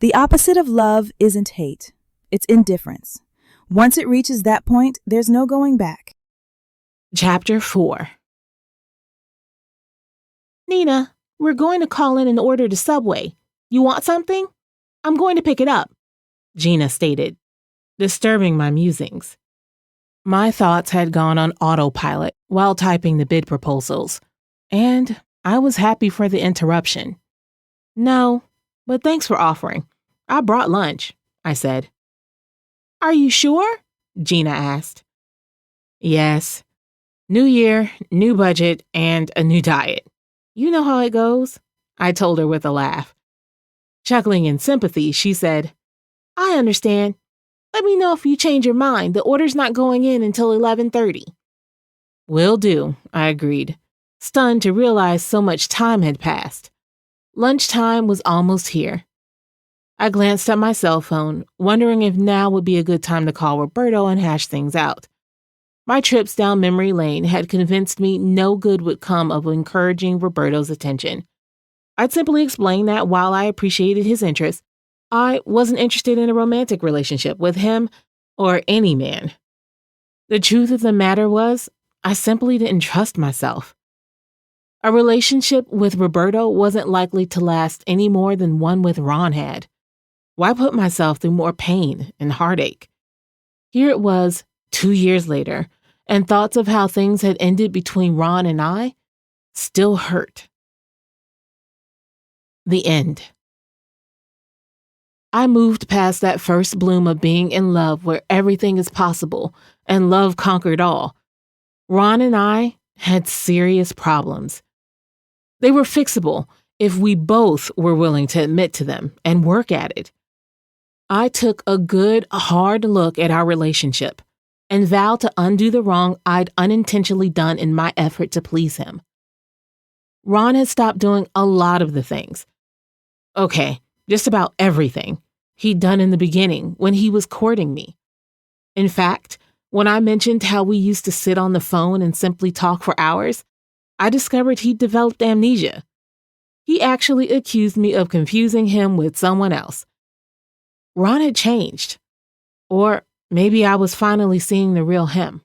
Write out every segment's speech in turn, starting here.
The opposite of love isn't hate. It's indifference. Once it reaches that point, there's no going back. Chapter 4. Nina, we're going to call in and order the Subway. You want something? I'm going to pick it up, Gina stated, disturbing my musings. My thoughts had gone on autopilot while typing the bid proposals, and I was happy for the interruption. No, but thanks for offering. I brought lunch, I said. Are you sure? Gina asked. Yes. New year, new budget, and a new diet. You know how it goes, I told her with a laugh. Chuckling in sympathy, she said, I understand. Let me know if you change your mind. The order's not going in until 11:30. Will do, I agreed, stunned to realize so much time had passed. Lunchtime was almost here. I glanced at my cell phone, wondering if now would be a good time to call Roberto and hash things out. My trips down memory lane had convinced me no good would come of encouraging Roberto's attention. I'd simply explain that while I appreciated his interest, I wasn't interested in a romantic relationship with him or any man. The truth of the matter was, I simply didn't trust myself. A relationship with Roberto wasn't likely to last any more than one with Ron had. Why put myself through more pain and heartache? Here it was, 2 years later, and thoughts of how things had ended between Ron and I still hurt. The end. I moved past that first bloom of being in love where everything is possible and love conquered all. Ron and I had serious problems. They were fixable if we both were willing to admit to them and work at it. I took a good, hard look at our relationship and vowed to undo the wrong I'd unintentionally done in my effort to please him. Ron had stopped doing a lot of the things. Okay, just about everything he'd done in the beginning when he was courting me. In fact, when I mentioned how we used to sit on the phone and simply talk for hours, I discovered he'd developed amnesia. He actually accused me of confusing him with someone else. Ron had changed. Or maybe I was finally seeing the real him.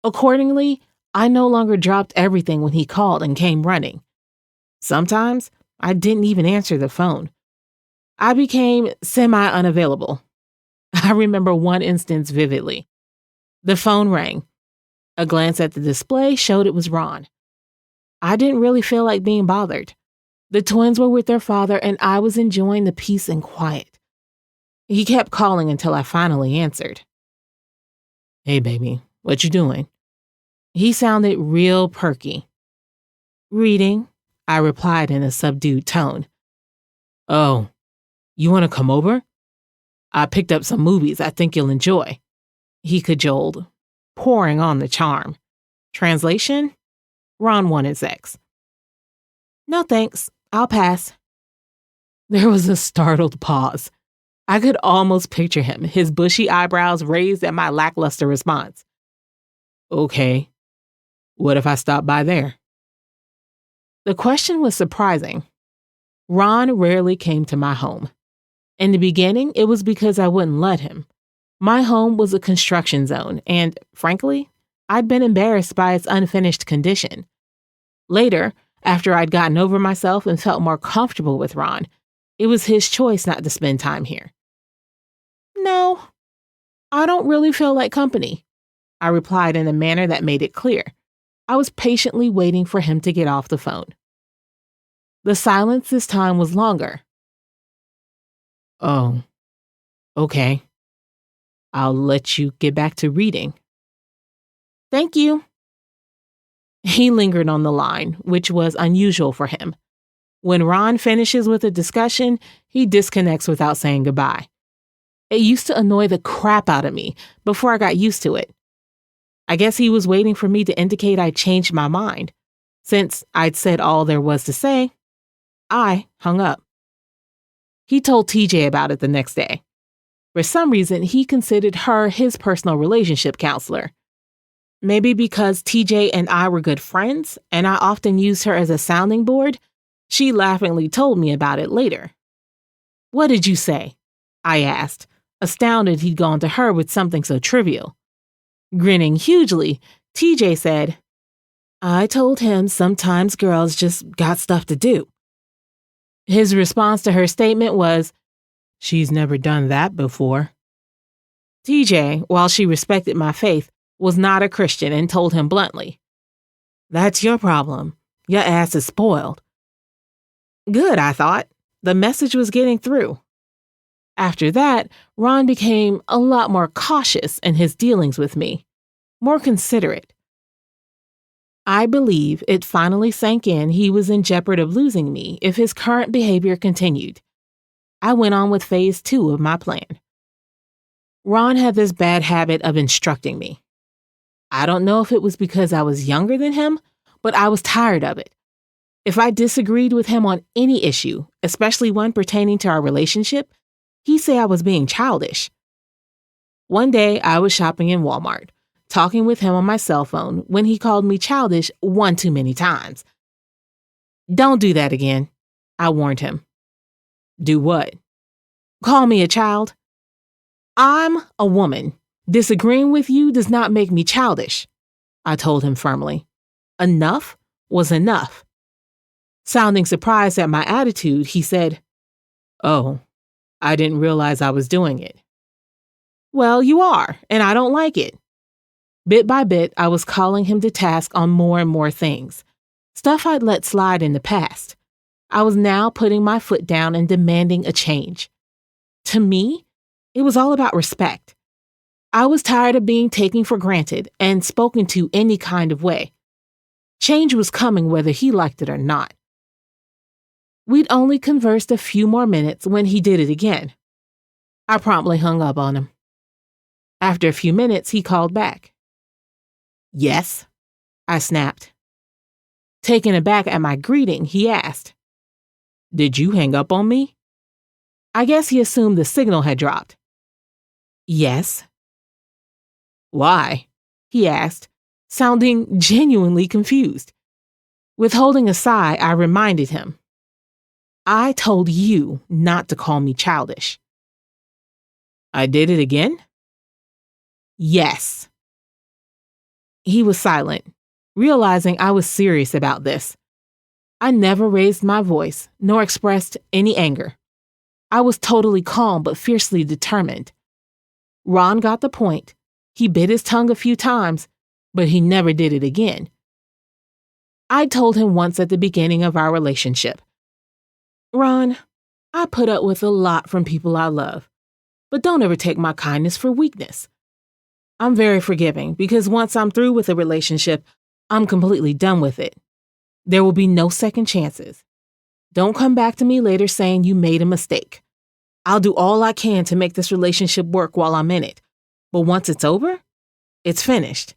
Accordingly, I no longer dropped everything when he called and came running. Sometimes I didn't even answer the phone. I became semi-unavailable. I remember one instance vividly. The phone rang. A glance at the display showed it was Ron. I didn't really feel like being bothered. The twins were with their father and I was enjoying the peace and quiet. He kept calling until I finally answered. Hey, baby, what you doing? He sounded real perky. Reading, I replied in a subdued tone. Oh, you want to come over? I picked up some movies I think you'll enjoy. He cajoled, pouring on the charm. Translation? Ron wanted sex. No thanks, I'll pass. There was a startled pause. I could almost picture him, his bushy eyebrows raised at my lackluster response. Okay, what if I stop by there? The question was surprising. Ron rarely came to my home. In the beginning, it was because I wouldn't let him. My home was a construction zone, and frankly, I'd been embarrassed by its unfinished condition. Later, after I'd gotten over myself and felt more comfortable with Ron, it was his choice not to spend time here. No, I don't really feel like company, I replied in a manner that made it clear. I was patiently waiting for him to get off the phone. The silence this time was longer. Oh, okay. I'll let you get back to reading. Thank you. He lingered on the line, which was unusual for him. When Ron finishes with a discussion, he disconnects without saying goodbye. It used to annoy the crap out of me before I got used to it. I guess he was waiting for me to indicate I'd changed my mind. Since I'd said all there was to say, I hung up. He told TJ about it the next day. For some reason, he considered her his personal relationship counselor. Maybe because TJ and I were good friends, and I often used her as a sounding board, she laughingly told me about it later. What did you say? I asked, astounded he'd gone to her with something so trivial. Grinning hugely, TJ said, I told him sometimes girls just got stuff to do. His response to her statement was, she's never done that before. TJ, while she respected my faith, was not a Christian and told him bluntly, that's your problem. Your ass is spoiled. Good, I thought. The message was getting through. After that, Ron became a lot more cautious in his dealings with me, more considerate. I believe it finally sank in he was in jeopardy of losing me if his current behavior continued. I went on with phase 2 of my plan. Ron had this bad habit of instructing me. I don't know if it was because I was younger than him, but I was tired of it. If I disagreed with him on any issue, especially one pertaining to our relationship, he'd say I was being childish. One day, I was shopping in Walmart, talking with him on my cell phone when he called me childish one too many times. Don't do that again, I warned him. Do what? Call me a child? I'm a woman. Disagreeing with you does not make me childish, I told him firmly. Enough was enough. Sounding surprised at my attitude, he said, oh, I didn't realize I was doing it. Well, you are, and I don't like it. Bit by bit, I was calling him to task on more and more things. Stuff I'd let slide in the past. I was now putting my foot down and demanding a change. To me, it was all about respect. I was tired of being taken for granted and spoken to any kind of way. Change was coming whether he liked it or not. We'd only conversed a few more minutes when he did it again. I promptly hung up on him. After a few minutes, he called back. Yes, I snapped. Taken aback at my greeting, he asked, did you hang up on me? I guess he assumed the signal had dropped. Yes. Why? He asked, sounding genuinely confused. Withholding a sigh, I reminded him. I told you not to call me childish. I did it again? Yes. He was silent, realizing I was serious about this. I never raised my voice, nor expressed any anger. I was totally calm but fiercely determined. Ron got the point. He bit his tongue a few times, but he never did it again. I told him once at the beginning of our relationship, Ron, I put up with a lot from people I love, but don't ever take my kindness for weakness. I'm very forgiving because once I'm through with a relationship, I'm completely done with it. There will be no second chances. Don't come back to me later saying you made a mistake. I'll do all I can to make this relationship work while I'm in it. But once it's over, it's finished.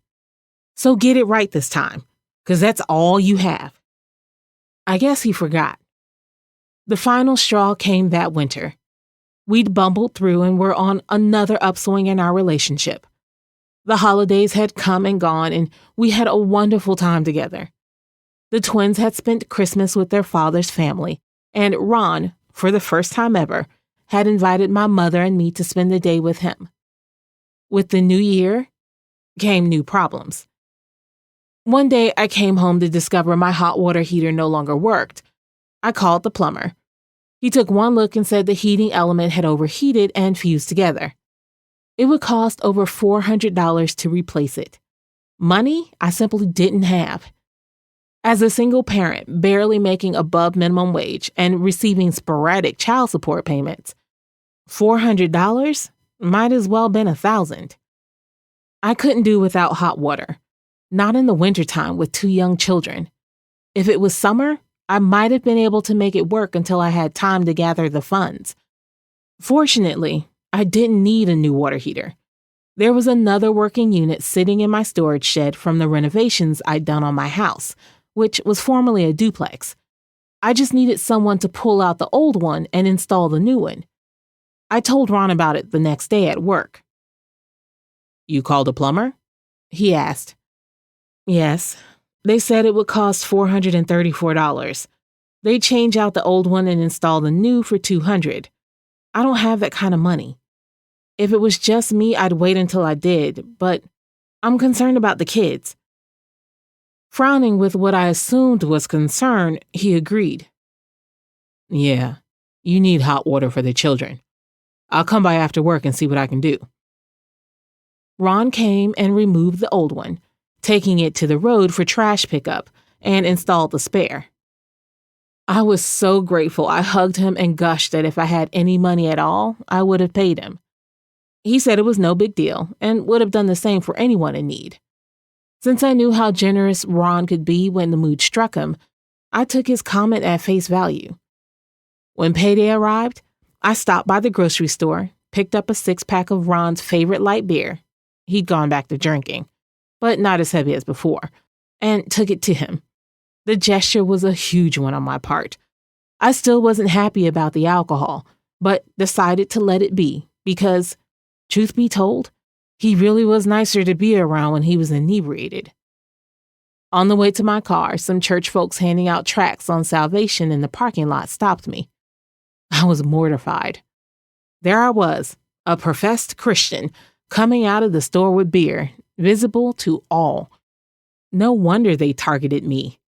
So get it right this time, because that's all you have. I guess he forgot. The final straw came that winter. We'd bumbled through and were on another upswing in our relationship. The holidays had come and gone, and we had a wonderful time together. The twins had spent Christmas with their father's family, and Ron, for the first time ever, had invited my mother and me to spend the day with him. With the new year came new problems. One day, I came home to discover my hot water heater no longer worked. I called the plumber. He took one look and said the heating element had overheated and fused together. It would cost over $400 to replace it. Money I simply didn't have. As a single parent, barely making above minimum wage and receiving sporadic child support payments, $400 might as well been $1,000. I couldn't do without hot water, not in the wintertime with 2 young children. If it was summer, I might have been able to make it work until I had time to gather the funds. Fortunately, I didn't need a new water heater. There was another working unit sitting in my storage shed from the renovations I'd done on my house, which was formerly a duplex. I just needed someone to pull out the old one and install the new one. I told Ron about it the next day at work. You called a plumber? He asked. Yes. They said it would cost $434. They'd change out the old one and install the new for $200. I don't have that kind of money. If it was just me, I'd wait until I did, but I'm concerned about the kids." Frowning with what I assumed was concern, he agreed. "Yeah, you need hot water for the children. I'll come by after work and see what I can do." Ron came and removed the old one, taking it to the road for trash pickup, and installed the spare. I was so grateful. I hugged him and gushed that if I had any money at all, I would have paid him. He said it was no big deal and would have done the same for anyone in need. Since I knew how generous Ron could be when the mood struck him, I took his comment at face value. When payday arrived, I stopped by the grocery store, picked up a 6-pack of Ron's favorite light beer. He'd gone back to drinking, but not as heavy as before, and took it to him. The gesture was a huge one on my part. I still wasn't happy about the alcohol, but decided to let it be because, truth be told, he really was nicer to be around when he was inebriated. On the way to my car, some church folks handing out tracts on salvation in the parking lot stopped me. I was mortified. There I was, a professed Christian, coming out of the store with beer, visible to all. No wonder they targeted me.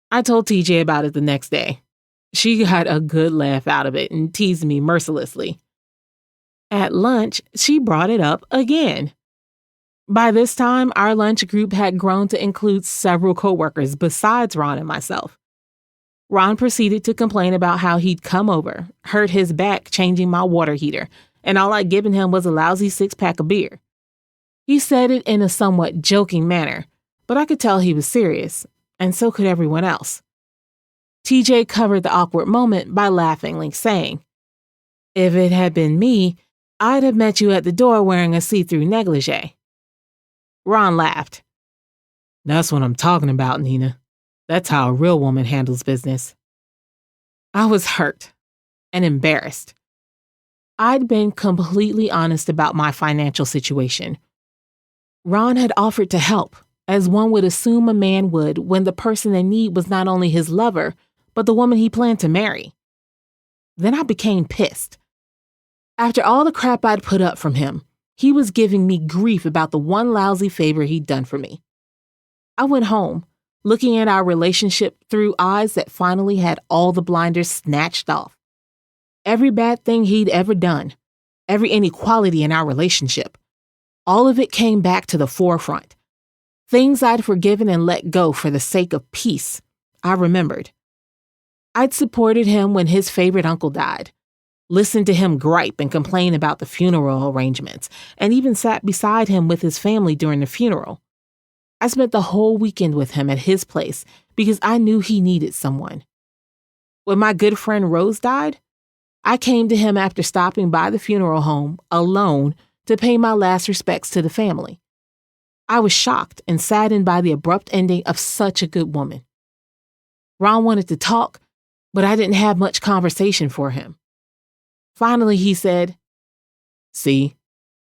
I told TJ about it the next day. She got a good laugh out of it and teased me mercilessly. At lunch, she brought it up again. By this time, our lunch group had grown to include several coworkers besides Ron and myself. Ron proceeded to complain about how he'd come over, hurt his back changing my water heater, and all I'd given him was a lousy 6-pack of beer. He said it in a somewhat joking manner, but I could tell he was serious, and so could everyone else. TJ covered the awkward moment by laughingly saying, "If it had been me, I'd have met you at the door wearing a see-through negligee." Ron laughed. "That's what I'm talking about, Nina. That's how a real woman handles business." I was hurt and embarrassed. I'd been completely honest about my financial situation. Ron had offered to help, as one would assume a man would when the person in need was not only his lover, but the woman he planned to marry. Then I became pissed. After all the crap I'd put up from him, he was giving me grief about the one lousy favor he'd done for me. I went home, looking at our relationship through eyes that finally had all the blinders snatched off. Every bad thing he'd ever done, every inequality in our relationship, all of it came back to the forefront. Things I'd forgiven and let go for the sake of peace, I remembered. I'd supported him when his favorite uncle died, listened to him gripe and complain about the funeral arrangements, and even sat beside him with his family during the funeral. I spent the whole weekend with him at his place because I knew he needed someone. When my good friend Rose died, I came to him after stopping by the funeral home alone to pay my last respects to the family. I was shocked and saddened by the abrupt ending of such a good woman. Ron wanted to talk, but I didn't have much conversation for him. Finally, he said, "See,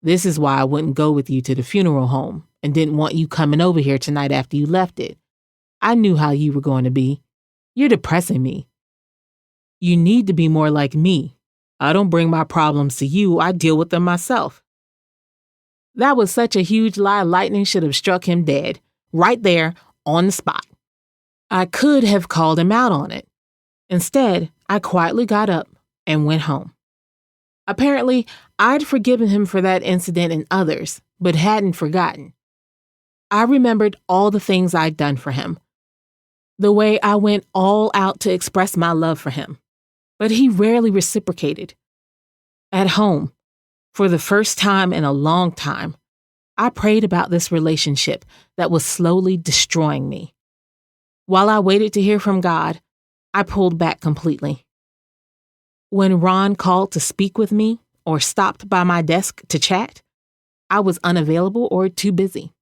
this is why I wouldn't go with you to the funeral home and didn't want you coming over here tonight after you left it. I knew how you were going to be. You're depressing me. You need to be more like me. I don't bring my problems to you. I deal with them myself." That was such a huge lie, lightning should have struck him dead, right there, on the spot. I could have called him out on it. Instead, I quietly got up and went home. Apparently, I'd forgiven him for that incident and others, but hadn't forgotten. I remembered all the things I'd done for him, the way I went all out to express my love for him, but he rarely reciprocated. At home, for the first time in a long time, I prayed about this relationship that was slowly destroying me. While I waited to hear from God, I pulled back completely. When Ron called to speak with me or stopped by my desk to chat, I was unavailable or too busy.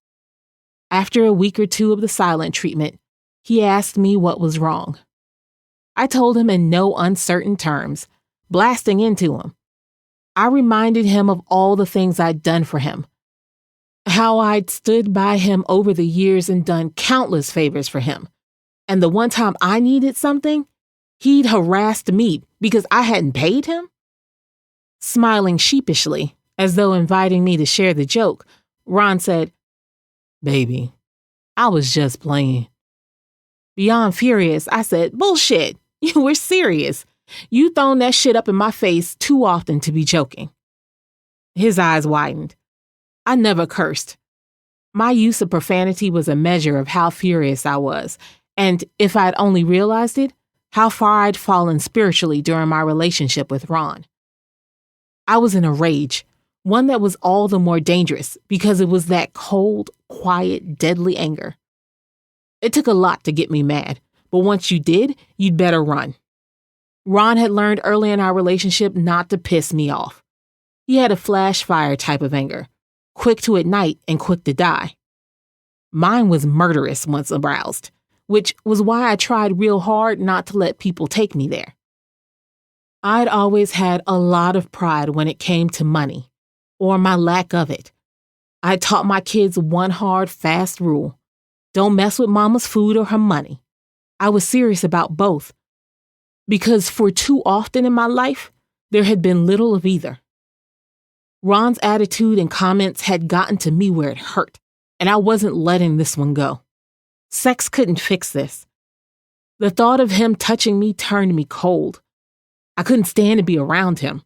After a week or two of the silent treatment, he asked me what was wrong. I told him in no uncertain terms, blasting into him. I reminded him of all the things I'd done for him, how I'd stood by him over the years and done countless favors for him. And the one time I needed something, he'd harassed me because I hadn't paid him. Smiling sheepishly, as though inviting me to share the joke, Ron said, "Baby, I was just playing." Beyond furious, I said, "Bullshit. You were serious. You thrown that shit up in my face too often to be joking." His eyes widened. I never cursed. My use of profanity was a measure of how furious I was, and if I'd only realized it, how far I'd fallen spiritually during my relationship with Ron. I was in a rage, one that was all the more dangerous because it was that cold, quiet, deadly anger. It took a lot to get me mad, but once you did, you'd better run. Ron had learned early in our relationship not to piss me off. He had a flash fire type of anger, quick to ignite and quick to die. Mine was murderous once aroused, which was why I tried real hard not to let people take me there. I'd always had a lot of pride when it came to money, or my lack of it. I taught my kids one hard, fast rule: don't mess with mama's food or her money. I was serious about both, because for too often in my life, there had been little of either. Ron's attitude and comments had gotten to me where it hurt, and I wasn't letting this one go. Sex couldn't fix this. The thought of him touching me turned me cold. I couldn't stand to be around him.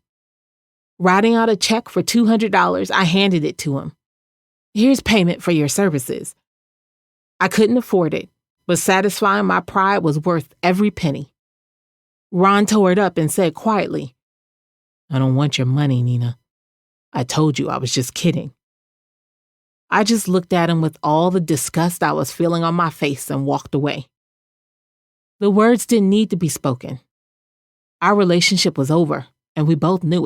Writing out a check for $200, I handed it to him. "Here's payment for your services." I couldn't afford it, but satisfying my pride was worth every penny. Ron tore it up and said quietly, "I don't want your money, Nina. I told you I was just kidding." I just looked at him with all the disgust I was feeling on my face and walked away. The words didn't need to be spoken. Our relationship was over, and we both knew it.